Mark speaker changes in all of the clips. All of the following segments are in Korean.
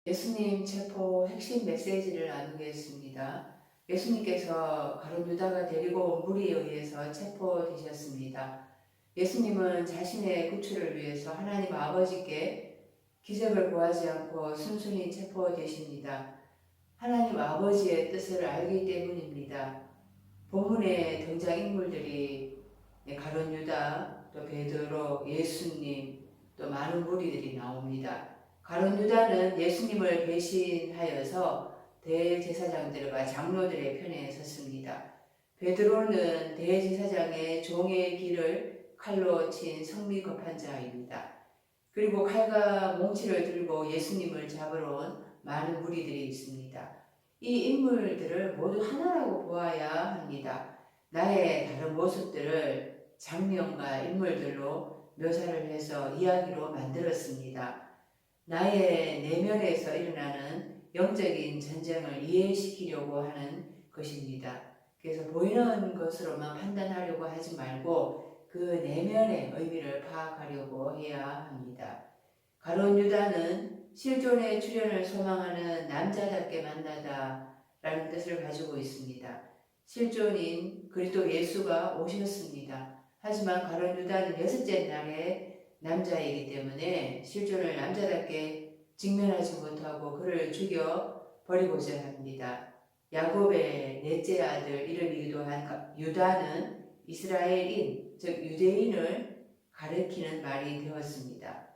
Speaker 1: 예수님 체포 핵심 메시지를 나누겠습니다. 예수님께서 가룟 유다가 데리고 온 무리에 의해서 체포되셨습니다. 예수님은 자신의 구출을 위해서 하나님 아버지께 기적을 구하지 않고 순순히 체포되십니다. 하나님 아버지의 뜻을 알기 때문입니다. 본문의 등장인물들이 가룟 유다, 또 베드로, 예수님, 또 많은 무리들이 나옵니다. 가룟 유다는 예수님을 배신하여서 대제사장들과 장로들의 편에 섰습니다. 베드로는 대제사장의 종의 길을 칼로 친 성미급한 자입니다. 그리고 칼과 몽치를 들고 예수님을 잡으러 온 많은 무리들이 있습니다. 이 인물들을 모두 하나라고 보아야 합니다. 나의 다른 모습들을 장면과 인물들로 묘사를 해서 이야기로 만들었습니다. 나의 내면에서 일어나는 영적인 전쟁을 이해시키려고 하는 것입니다. 그래서 보이는 것으로만 판단하려고 하지 말고 그 내면의 의미를 파악하려고 해야 합니다. 가룟 유다는 실존의 출현을 소망하는 남자답게 만나다 라는 뜻을 가지고 있습니다. 실존인 그리스도 예수가 오셨습니다. 하지만 가룟 유다는 여섯째 날에 남자이기 때문에 실존을 남자답게 직면하지 못하고 그를 죽여 버리고자 합니다. 야곱의 넷째 아들 이름이기도 한 유다는 이스라엘인, 즉 유대인을 가리키는 말이 되었습니다.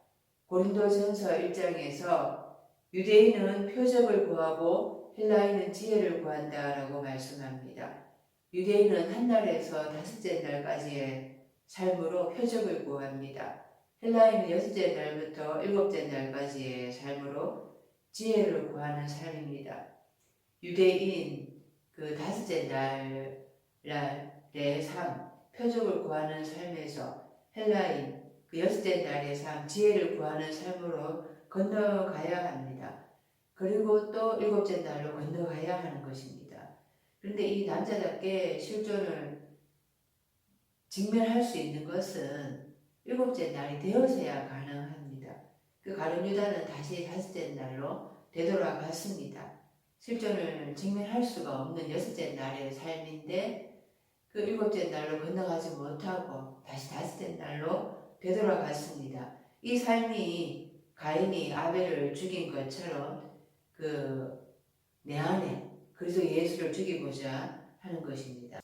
Speaker 1: 고린도전서 1장에서 유대인은 표적을 구하고 헬라인은 지혜를 구한다라고 말씀합니다. 유대인은 한 날에서 다섯째 날까지의 삶으로 표적을 구합니다. 헬라인은 여섯째 날부터 일곱째 날까지의 삶으로 지혜를 구하는 삶입니다. 유대인 그 다섯째 날의 삶, 표적을 구하는 삶에서 헬라인 그 여섯째 날의 삶, 지혜를 구하는 삶으로 건너가야 합니다. 그리고 또 일곱째 날로 건너가야 하는 것입니다. 그런데 이 남자답게 실존을 직면할 수 있는 것은 일곱째 날이 되어서야 가능합니다. 그 가룟 유다는 다시 다섯째 날로 되돌아갔습니다. 실존을 직면할 수가 없는 여섯째 날의 삶인데 그 일곱째 날로 건너가지 못하고 다시 다섯째 날로 되돌아갔습니다. 이 삶이 가인이 아벨을 죽인 것처럼 내 안에 그리스도 예수를 죽이고자 하는 것입니다.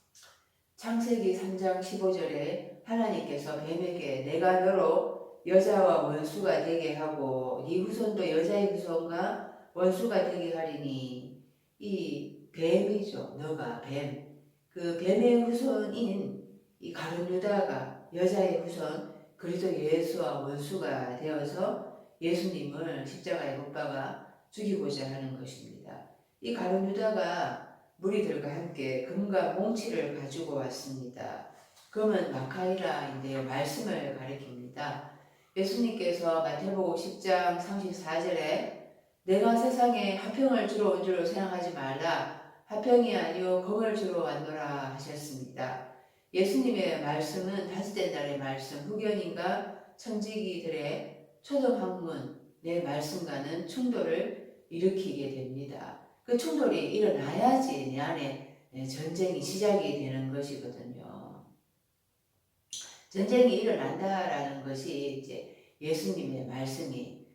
Speaker 1: 창세기 3장 15절에 하나님께서 뱀에게 내가 너로 여자와 원수가 되게 하고 네 후손도 여자의 후손과 원수가 되게 하리니, 이 뱀이죠. 너가 뱀. 그 뱀의 후손인 이 가룟 유다가 여자의 후손 그리스도 예수와 원수가 되어서 예수님을 십자가에 못 박아 죽이고자 하는 것입니다. 이 가룟 유다가 무리들과 함께 금과 몽치를 가지고 왔습니다. 금은 마카이라인데요. 말씀을 가리킵니다. 예수님께서 마태복음 10장 34절에 내가 세상에 화평을 주러 온 줄로 생각하지 말라. 화평이 아니요 금을 주러 왔노라 하셨습니다. 예수님의 말씀은 다섯째 날의 말씀, 후견인과 청지기들의 초등학문, 내 말씀과는 충돌을 일으키게 됩니다. 그 충돌이 일어나야지 내 안에 전쟁이 시작이 되는 것이거든요. 전쟁이 일어난다라는 것이 이제 예수님의 말씀이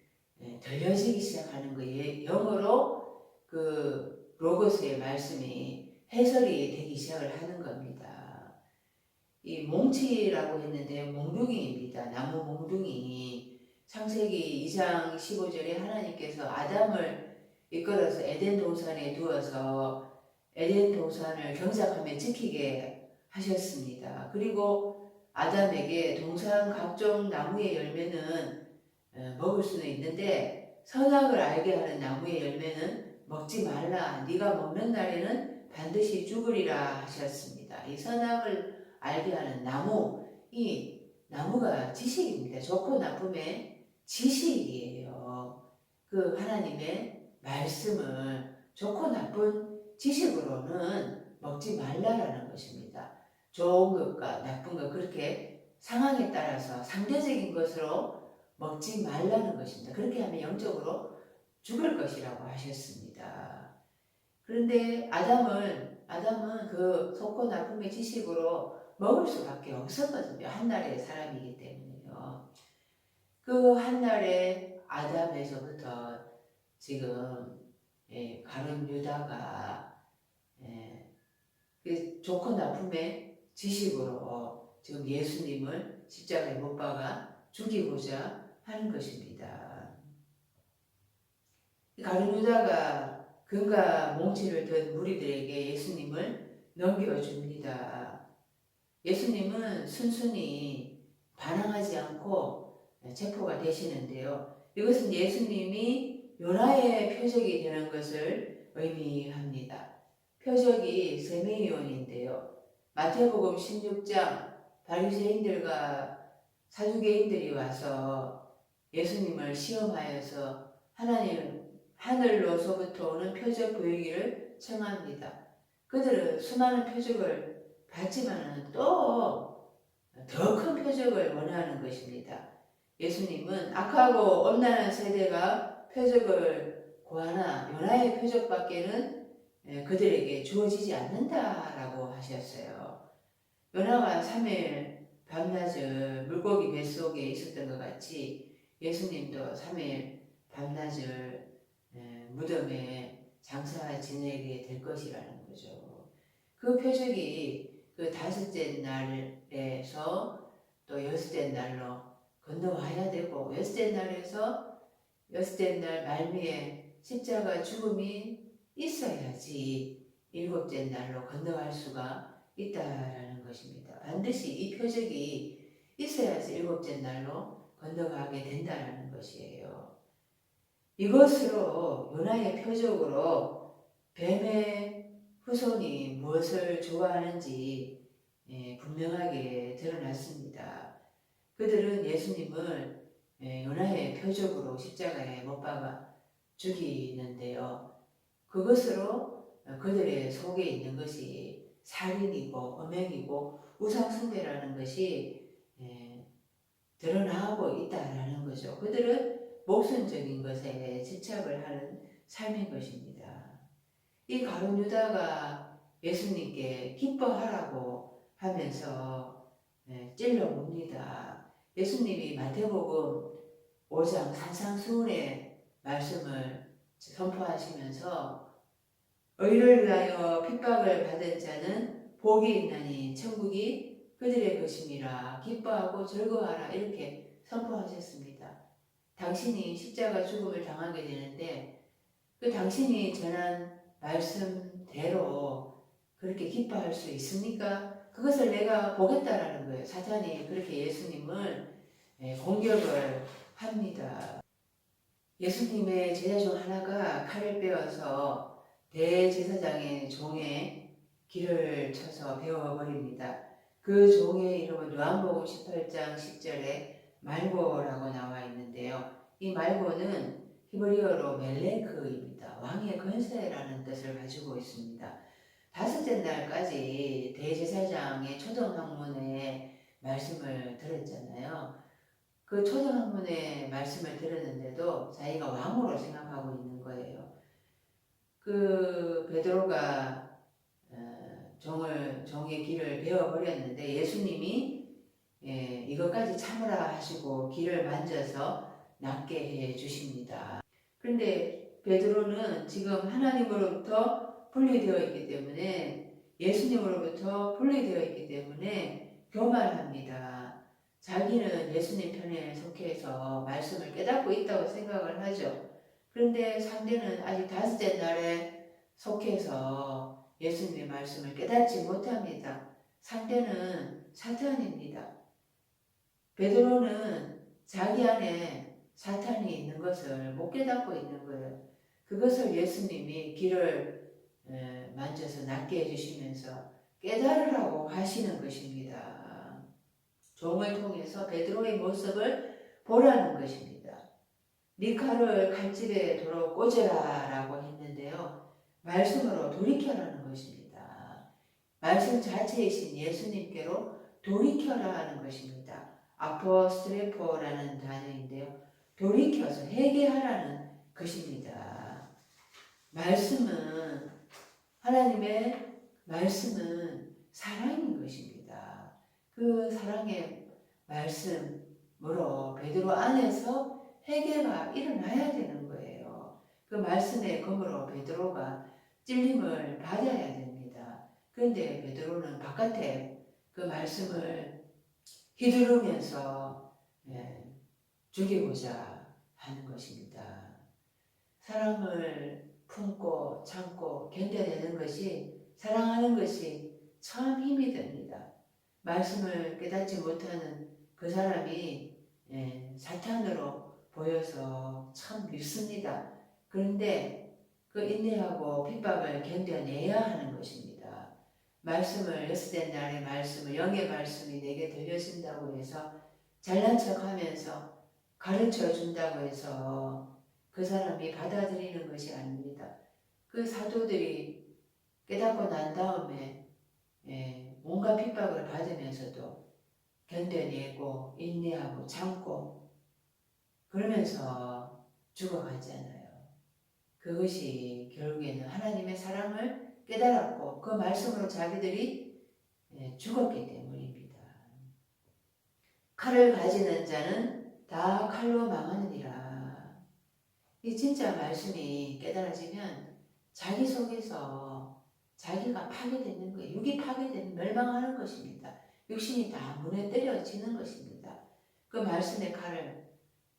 Speaker 1: 들려지기 시작하는 거예요. 영어로 그 로고스의 말씀이 해설이 되기 시작을 하는 겁니다. 이 몽치라고 했는데 몽둥이입니다. 나무 몽둥이. 창세기 2장 15절에 하나님께서 아담을 이끌어서 에덴 동산에 두어서 에덴 동산을 경작하며 지키게 하셨습니다. 그리고 아담에게 동산 각종 나무의 열매는 먹을 수는 있는데 선악을 알게 하는 나무의 열매는 먹지 말라. 네가 먹는 날에는 반드시 죽으리라 하셨습니다. 이 선악을 알게 하는 나무, 이 나무가 지식입니다. 좋고 나쁨의 지식이에요. 그 하나님의 말씀을 좋고 나쁜 지식으로는 먹지 말라라는 것입니다. 좋은 것과 나쁜 것, 그렇게 상황에 따라서 상대적인 것으로 먹지 말라는 것입니다. 그렇게 하면 영적으로 죽을 것이라고 하셨습니다. 그런데 아담은 그 속고 나쁨의 지식으로 먹을 수밖에 없었거든요. 한날의 사람이기 때문에요. 그 한날에 아담에서부터 지금 가룟 유다가 그 좋고 나쁨의 지식으로 지금 예수님을 십자가에 못 박아 죽이고자 하는 것입니다. 가룟 유다가 금과 몽치를 든 무리들에게 예수님을 넘겨줍니다. 예수님은 순순히 반항하지 않고 체포가 되시는데요. 이것은 예수님이 요나의 표적이 되는 것을 의미합니다. 표적이 세메이온인데요. 마태복음 16장 바리새인들과 사두개인들이 와서 예수님을 시험하여서 하늘로서부터 오는 표적 보이기를 청합니다. 그들은 수많은 표적을 받지만 또 더 큰 표적을 원하는 것입니다. 예수님은 악하고 엄란한 세대가 표적을 구하나 요나의 표적밖에는 그들에게 주어지지 않는다라고 하셨어요. 요나가 3일 밤낮을 물고기 뱃속에 있었던 것 같이 예수님도 3일 밤낮을 무덤에 장사 지내게 될 것이라는 거죠. 그 표적이 그 다섯째 날에서 또 여섯째 날로 건너와야 되고, 여섯째 날에서 여섯째 날 말미에 십자가 죽음이 있어야지 일곱째 날로 건너갈 수가 있다라는 것입니다. 반드시 이 표적이 있어야지 일곱째 날로 건너가게 된다라는 것이에요. 이것으로 요나의 표적으로 뱀의 후손이 무엇을 좋아하는지 분명하게 드러났습니다. 그들은 예수님을 요나의 표적으로 십자가에 못 박아 죽이는데요. 그것으로 그들의 속에 있는 것이 살인이고 음행이고 우상숭배라는 것이 드러나고 있다라는 거죠. 그들은 모순적인 것에 집착을 하는 삶인 것입니다. 이 가룟 유다가 예수님께 기뻐하라고 하면서 찔러 봅니다. 예수님이 마태복음 5장 산상수훈의 말씀을 선포하시면서 의를 위하여 핍박을 받은 자는 복이 있나니 천국이 그들의 것임이라 기뻐하고 즐거워하라 이렇게 선포하셨습니다. 당신이 십자가 죽음을 당하게 되는데 그 당신이 전한 말씀대로 그렇게 기뻐할 수 있습니까? 그것을 내가 보겠다라는 거예요. 사탄이 그렇게 예수님을 공격을 합니다. 예수님의 제자 중 하나가 칼을 빼어서 대제사장의 종의 길을 쳐서 베어버립니다. 그 종의 이름은 요한복음 18장 10절에 말고라고 나와 있는데요. 이 말고는 히브리어로 멜레크입니다. 왕의 권세라는 뜻을 가지고 있습니다. 다섯째 날까지 대제사장의 초등학문의 말씀을 들었잖아요. 그 초등학문의 말씀을 들었는데도 자기가 왕으로 생각하고 있는 거예요. 그 베드로가 종의 길을 베어버렸는데 예수님이 이것까지 참으라 하시고 길을 만져서 낫게 해 주십니다. 그런데 베드로는 지금 하나님으로부터 분리되어 있기 때문에 예수님으로부터 분리되어 있기 때문에 교만합니다. 자기는 예수님 편에 속해서 말씀을 깨닫고 있다고 생각을 하죠. 그런데 상대는 아직 다섯째 날에 속해서 예수님의 말씀을 깨닫지 못합니다. 상대는 사탄입니다. 베드로는 자기 안에 사탄이 있는 것을 못 깨닫고 있는 거예요. 그것을 예수님이 길을 만져서 낫게 해주시면서 깨달으라고 하시는 것입니다. 종을 통해서 베드로의 모습을 보라는 것입니다. 네 칼을 칼집에 도로 꽂으라 라고 했는데요. 말씀으로 돌이켜라는 것입니다. 말씀 자체이신 예수님께로 돌이켜라 하는 것입니다. 아포스트레포라는 단어인데요. 돌이켜서 회개하라는 것입니다. 말씀은 하나님의 말씀은 사랑인 것입니다. 그 사랑의 말씀으로 베드로 안에서 회개가 일어나야 되는 거예요. 그 말씀의 검으로 베드로가 찔림을 받아야 됩니다. 그런데 베드로는 바깥에 그 말씀을 휘두르면서 죽이고자 하는 것입니다. 사랑을 품고 참고 견뎌내는 것이, 사랑하는 것이 참 힘이 됩니다. 말씀을 깨닫지 못하는 그 사람이 사탄으로 보여서 참 밉습니다. 그런데 그 인내하고 핍박을 견뎌내야 하는 것입니다. 말씀을, 엿된 날의 말씀을, 영의 말씀이 내게 들려진다고 해서 잘난 척하면서 가르쳐 준다고 해서 그 사람이 받아들이는 것이 아닙니다. 그 사도들이 깨닫고 난 다음에 온갖 핍박을 받으면서도 견뎌내고 인내하고 참고 그러면서 죽어갔잖아요. 그것이 결국에는 하나님의 사랑을 깨달았고 그 말씀으로 자기들이 죽었기 때문입니다. 칼을 가지는 자는 다 칼로 망하느니라. 이 진짜 말씀이 깨달아지면 자기 속에서 자기가 파괴되는 거예요. 육이 파괴되는, 멸망하는 것입니다. 육신이 다 문에 때려지는 것입니다. 그 말씀의 칼을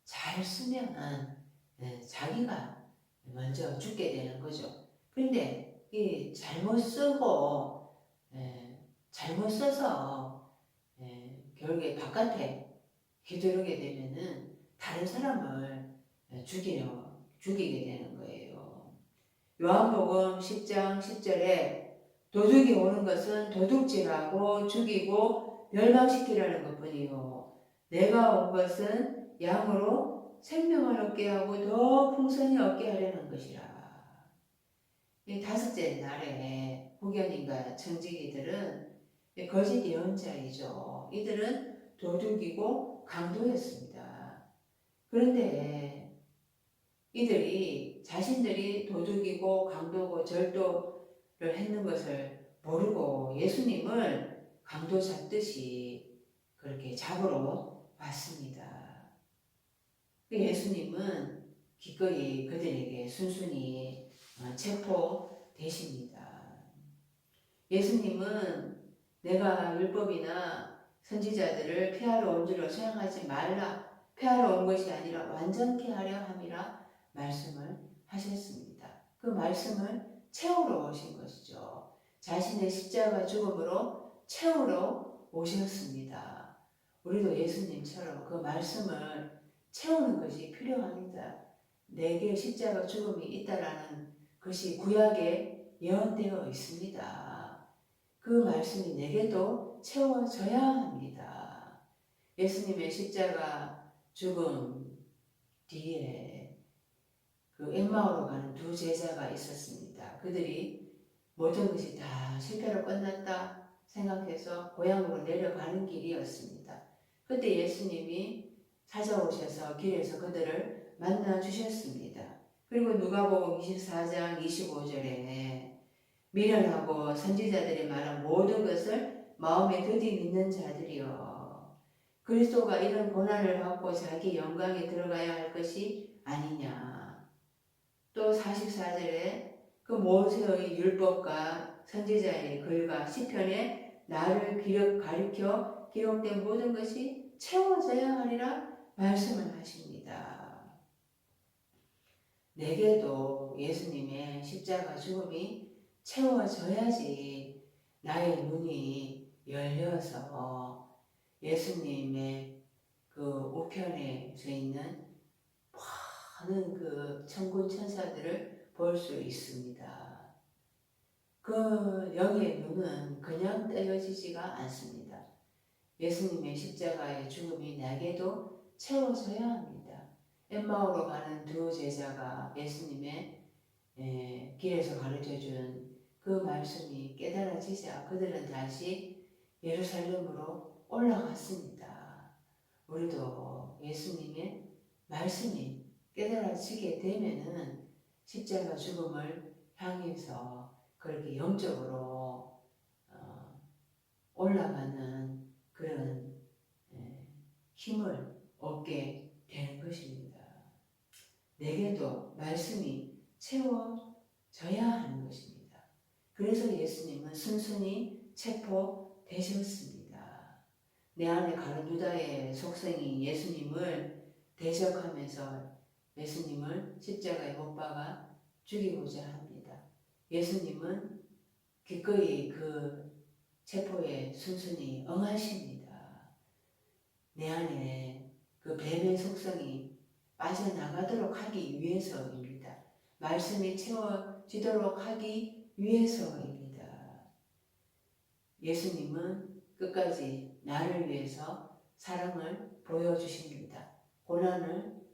Speaker 1: 잘 쓰면 자기가 먼저 죽게 되는 거죠. 그런데 이 잘못 쓰고 잘못 써서 결국에 바깥에 휘두르게 되면은 다른 사람을 죽이게 되는 거예요. 요한복음 10장 10절에 도둑이 오는 것은 도둑질하고 죽이고 멸망시키려는 것뿐이요 내가 온 것은 양으로 생명을 얻게 하고 더 풍성히 얻게 하려는 것이라. 이 다섯째 날에 후견인과 청지기들은 거짓 예언자이죠. 이들은 도둑이고 강도였습니다. 그런데 이들이 자신들이 도둑이고 강도고 절도를 했는 것을 모르고 예수님을 강도 잡듯이 그렇게 잡으러 왔습니다. 예수님은 기꺼이 그들에게 순순히 체포되십니다. 예수님은 내가 율법이나 선지자들을 폐하러 온 줄로 생각하지 말라. 폐하러 온 것이 아니라 완전케 하려 함이라 말씀을 하셨습니다. 그 말씀을 채우러 오신 것이죠. 자신의 십자가 죽음으로 채우러 오셨습니다. 우리도 예수님처럼 그 말씀을 채우는 것이 필요합니다. 내게 십자가 죽음이 있다라는 것이 구약에 예언되어 있습니다. 그 말씀이 내게도 채워져야 합니다. 예수님의 십자가 죽음 뒤에 그 엠마오로 가는 두 제자가 있었습니다. 그들이 모든 것이 다 실패로 끝났다 생각해서 고향으로 내려가는 길이었습니다. 그때 예수님이 찾아오셔서 길에서 그들을 만나 주셨습니다. 그리고 누가복음 24장 25절에 미련하고 선지자들이 말한 모든 것을 마음에 드디 믿는 자들이여 그리스도가 이런 고난을 받고 자기 영광에 들어가야 할 것이 아니냐. 또 44절에 그 모세의 율법과 선지자의 글과 시편에 나를 가리켜 기록된 모든 것이 채워져야 하리라 말씀을 하십니다. 내게도 예수님의 십자가 죽음이 채워져야지 나의 눈이 열려서 예수님의 그 우편에 서 있는 많은 그 천군 천사들을 볼 수 있습니다. 그 영의 눈은 그냥 떼어지지가 않습니다. 예수님의 십자가의 죽음이 내게도 채워져야 합니다. 엠마오로 가는 두 제자가 예수님의 길에서 가르쳐준 그 말씀이 깨달아지자 그들은 다시 예루살렘으로 올라갔습니다. 우리도 예수님의 말씀이 깨달아지게 되면은 십자가 죽음을 향해서 그렇게 영적으로 올라가는 그런 힘을 얻게 되는 것입니다. 내게도 말씀이 채워져야 하는 것입니다. 그래서 예수님은 순순히 체포되셨습니다. 내 안에 가는 유다의 속성이 예수님을 대적하면서 예수님을 십자가에 못 박아 죽이고자 합니다. 예수님은 기꺼이 그 체포에 순순히 응하십니다. 내 안에 그 뱀의 속성이 빠져나가도록 하기 위해서입니다. 말씀이 채워지도록 하기 위해서입니다. 예수님은 끝까지 나를 위해서 사랑을 보여주십니다. 고난을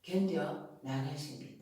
Speaker 1: 견뎌 나가십니다.